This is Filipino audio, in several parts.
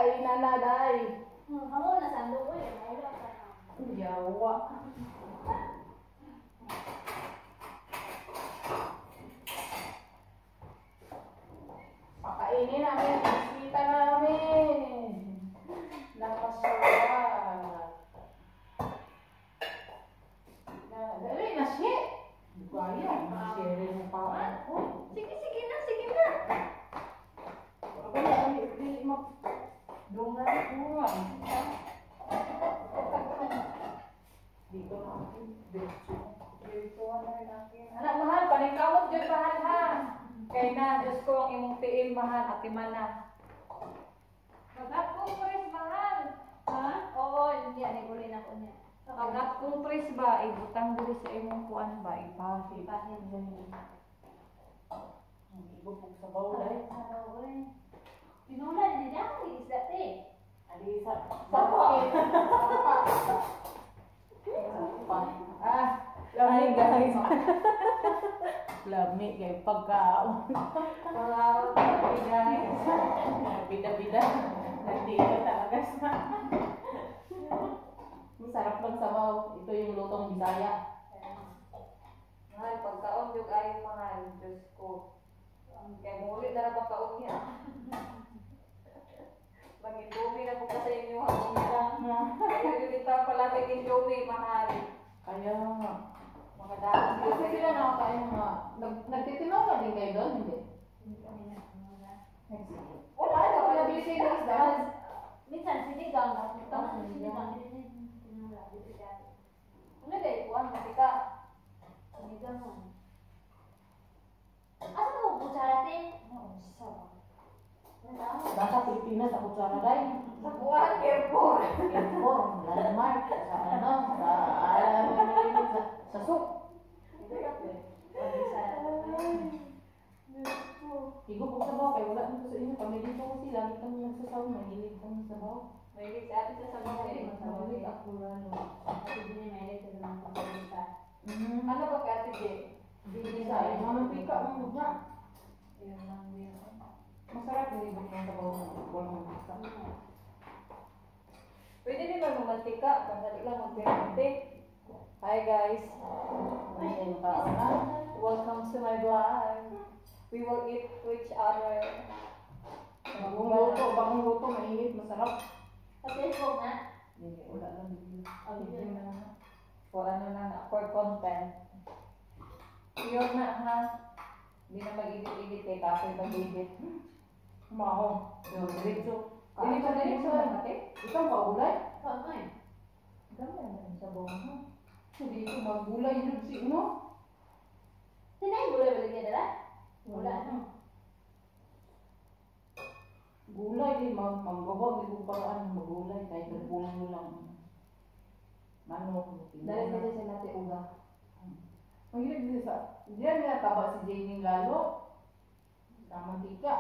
kainan na day. Kamu na sandok ko eh. Wala ka na. Yawa. Pakainin namin, bisita namin. Nakasulat. Dali na siya. Gaya, share mo pa ako. Sige na, sige na. Wala kami, dili mo. Dungan ko. Dito na ako. Dito na rin akin. Anak mahal, paningkamot dyan mahal ha. Kaya na, Diyos ko ang imong tiil mahal, ati mana. Magap kong pres mahal. Ha? Oo, hindi. Nagulin ako niya. Magap kong pres ba, ibutang diri sa imong kuan ba, ipahit. Pahit dyan. Ibubog sa bawlay. Pinulan niya dyan. Isda te. Alisa. Sapa. Ah, Ay guys. lami kay pagkaon. Wow, happy guys. Bida-bida. Nandito talaga sa. Masarap lang sabaw. Ito yung lutong Bisaya. Mahal, pagkaon yung ayaw mahal, Diyos ko. Kaya muli na lang pagkaon niya. Mag-indomie na po ka sa inyo habang nila. Kaya yung kita palapit indomie, mahal. Kaya nga. Mga daan Kasi sila nakakain mga. Nagtitinaw na din kayo doon, hindi? Hindi kami na. Wala, wala busy na isda. Minsan sinigang. Tapos sinigang. Pinula. Ano dahil po, ang matika? Sinigang mo. Asa mo kutsara te? Oo, sa Basta Pilipinas sa kutsara dahil. Sa buwan, careful. Inform, landmark, sa ano, sa soup. Igubog sa baw, kaya wala nito sa inyo. Kami dito kasi lagi kami nagsasaw, mahilig kami sa baw. Mahilig sa atin sa sabaw eh. Mahilig ako lalo. Kasi hindi niya may ito naman kung pagkita. Ano ba ka ate Jay? Hindi sa ay, mamapika mo nga. Yun lang yun. Masarap yung ibig ng sabaw ng buwan ng isa. Pwede din ba mamantika? Madali lang magpirante. Hi guys. Ay, yung kaon na. Welcome to my vlog. We will eat to each other. Bagong luto, mainit, masarap. Kasi ko nga. Hindi, wala lang dito. Hindi na. For ano na, for content. Yun na ha. Hindi na mag-edit-edit eh, kasi mag-edit. Maho. Yung diretso. Hindi ko diretso lang ate. Ikaw kaulay? Kama eh. Dami naman sa buong ha. Hindi ko magulay yun si no? Sinayin gulay balik niya dala? Wala no. Gulay din, maggawag, hindi ko paraan magulay. Kahit nagbulang mo lang. Manok. Dahil kasi sa natin uga. Ang hilig din sa, diyan nga taba si Jane lalo. Sa mantika.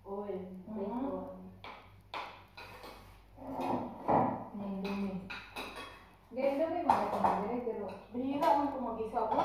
Oil. Hindi. Ganyan daw may mga pamagay, pero Bihira man kung mag-isa ko.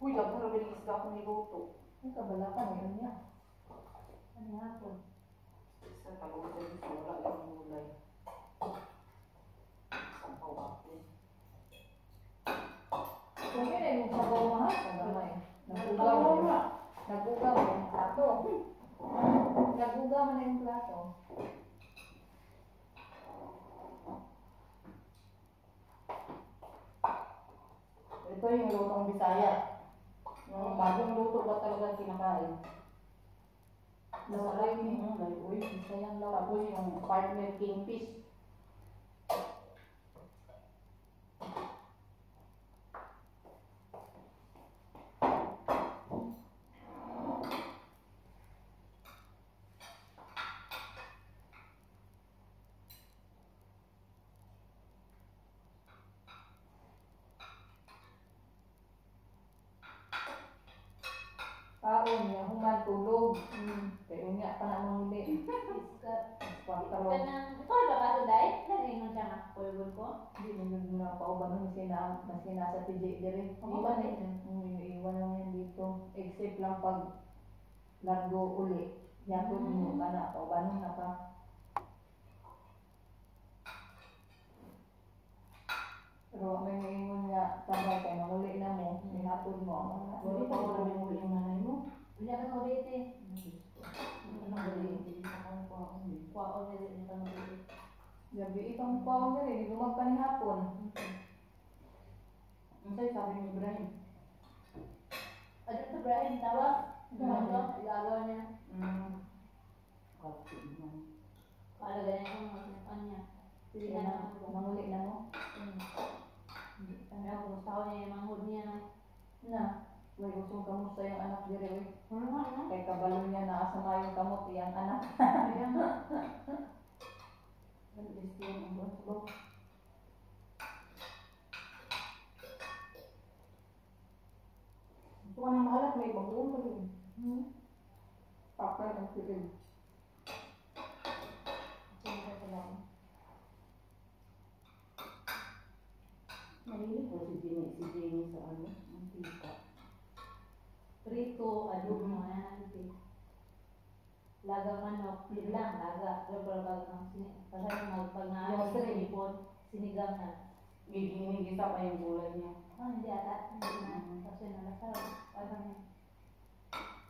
Uy, dapat rin isda ako niluto. ang kabalakan yun niya. Ano nga po? Isa talong din sa wala yung gulay. Sampaw ako. Kung yun ay mong sabaw mahal, sabaw eh. Nagugaw Tawa mo. nga. Nagugaw mo yung plato. Nagugaw mo na yung plato. Ito yung lutong Bisaya. Yung bagong luto ba talaga kinakain? Masarap yung uy, Bisaya lang. Tapos yung partner kingfish. Taon niya, human tulog. Kaya nga pa na nung uli. Iska. Pagkaroon. Kanang, ito ay babaso dahil? Lagay mo siya nga. Pulbul ko. Hindi mo yung napauban ng sinasa TJ dire. Iwan eh. Iwan lang yan dito. Except lang pag largo uli. Yan po mo ka na. Pauban na pa. ka ng ulit eh. Hindi na ako kuwaon eh. Kuwaon na rin ka ng ulit. Gabi itong kuwaon na rin, hindi magpanihapon. Ang sa'yo sabi ni Ibrahim. Ano ito, Brian? Tawag? Ilagaw niya. Okay naman. Kalaga niya kung magsinukan niya. Sige Sige na na, naman. manguli na mo. Ano, kumusta ko niya yung manghod niya na. Na, may usong kamusta yung anak diri oy. Ano? Kay kabalo niya naasama yung kamot iyang anak. Ayan. Alis ko yung ang buwan. Gusto ka nang mahalat, may babuong pa rin. Pakay ang silig. Sino ka lang? Mahilig ko si Jenny sa ano, mantika. Prito, adobo mo na natin. Laga manok, yun lang, laga. Pero pag pag Yung sinipon, sinigang na. Ginigisa pa yung gulay niya. Oh, hindi ata. Hindi na. Kasi nalasar. Parang yan.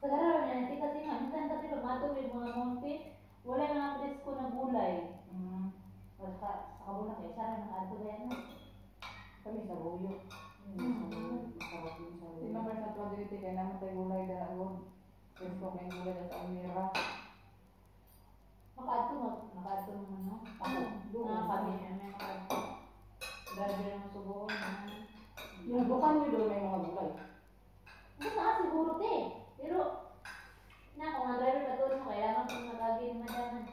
Sa garaw niya, hindi kasi nga, minsan kasi pag matulog mga monte, wala yung mga presko na gulay. Sa kabulang kayo, sana nakato na yan. Kami sa Royo. Masarap yung sa Royo. Sino ba sa tuwa dito kay naman tayo gulay dalagon. Gusto ko yung gulay sa Almira. Makato mo, no? Ako, doon. Mga kami, may makato. Grabe naman subuon na. Yung bukan niyo doon may mga gulay. Ano na siguro te? Pero, na kung ang driver ka mo, kailangan kung magagi ni madaman.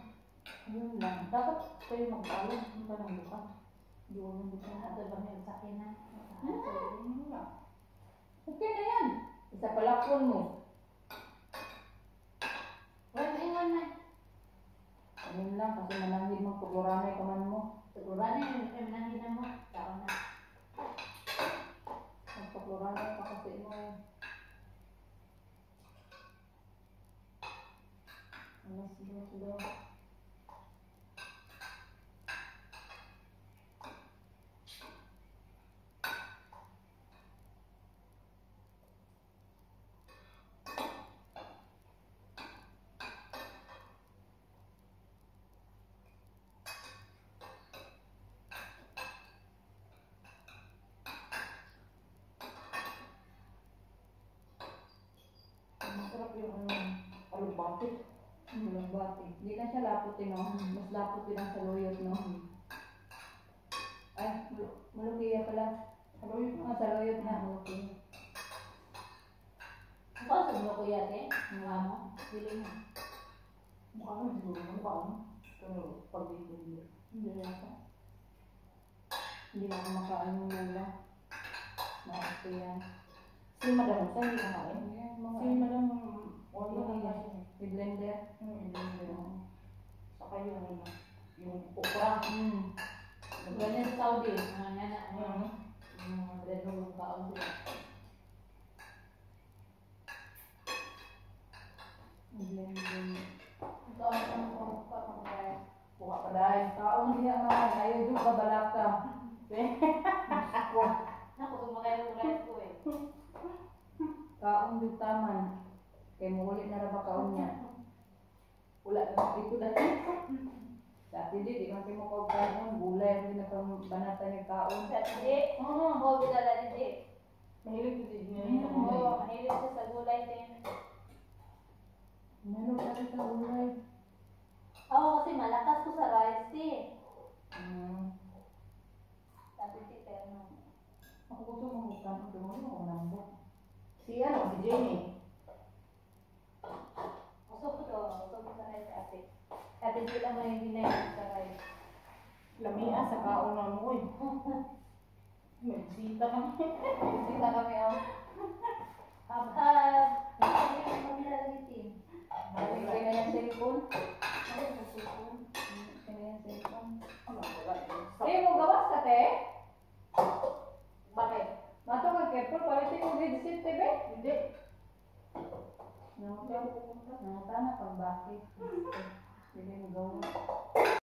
Yun lang. Dapat kayo magpaalam. Ano ba ng buka? Doon ng buka. Ato ba may usakin na? Okay na yan. Isa palakon mo. Wala maingon na. Ayun lang kasi manangin mo kuburanay ka man mo. Siguro na yun, may manahin mo. Tao na. Magpakuranay ka kasi mo. Alas do. Masarap yung alugbati. Malugbati. Hindi na siya lapot no? Mas lapot din ang saluyot no? Ay, malukiya pala. Saluyot na. Saluyot na. Malukiya. Ikaw sa mo kuya te? Mga mo? Bili mo. Mukha mo siguro. Mukha mo. Pero pag dito hindi. Hindi na ako. Hindi na ako makaano ng lula. Malukiya. Si Madam Musa hindi nakain. Ayan, Si mga Madam Orlo Yung na iya. I-blender. Saka yung okra. Ganyan sa Saudi. Mga nana. Mga redong kaon sila. I-blender. Ito ang pangkaya. Buka pa dahil. Kaon diya man. Ayaw yung kabalak ka. Naku, kumakain ko rice ko eh. Kaon yung taman. Kaya muli na ra ba kaon niya? Wala na dito dahil. Dati di man kayo mo kaon. Gulay. Hindi na banata niya kaon. Sa hindi. Oo, bidala hindi. Mahilig ko din niya sa gulay. Oo, mahilig siya sa gulay din. Ano ka rin sa gulay? Ako kasi malakas ko sa rice eh. Sabi si Terno. Ako gusto mo hukam. Ito mo ako nambok. Si Jenny. Gusto ko sa rice ate. Ate sila mo yung hinay sa rice. Lamia sa kaon na mo eh. May bisita kami. Bisita kami ang Habhab. Hindi ko kabila lagi team. Kaya na yung cellphone. Ano sa susun? Kaya na yung cellphone. Wala. Eh, mo gawas ka, te? Bakit? Mato ka, careful. Palitin mo grade seat, te, be? Hindi. Nanguta na pag bakit. Hindi mo gawas.